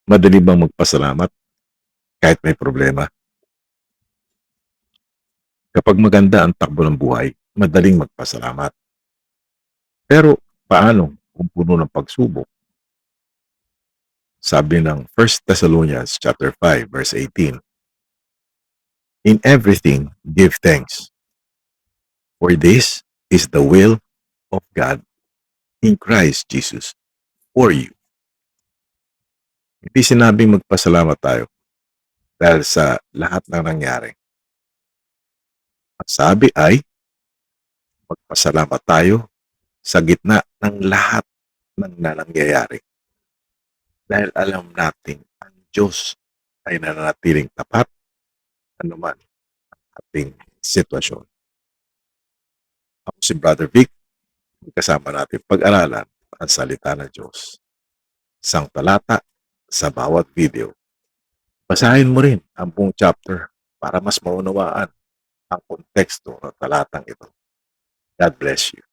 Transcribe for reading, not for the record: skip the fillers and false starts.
Madali bang magpasalamat kahit may problema? Kapag maganda ang takbo ng buhay, madaling magpasalamat. Pero paano kung puno ng pagsubok? Sabi ng 1 Thessalonians chapter 5 verse 18, "In everything give thanks, for this is the will of God in Christ Jesus for you." Hindi sinabing magpasalamat tayo dahil sa lahat ng nangyari. Ang sabi ay magpasalamat tayo sa gitna ng lahat ng nangyayari. Dahil alam natin ang Diyos ay nananatiling tapat anuman ating sitwasyon. Ako si Brother Vic, kasama natin pag-aralan ang salita ng Diyos. Isang talata sa bawat video. Basahin mo rin ang buong chapter para mas maunawaan ang konteksto ng talatang ito. God bless you.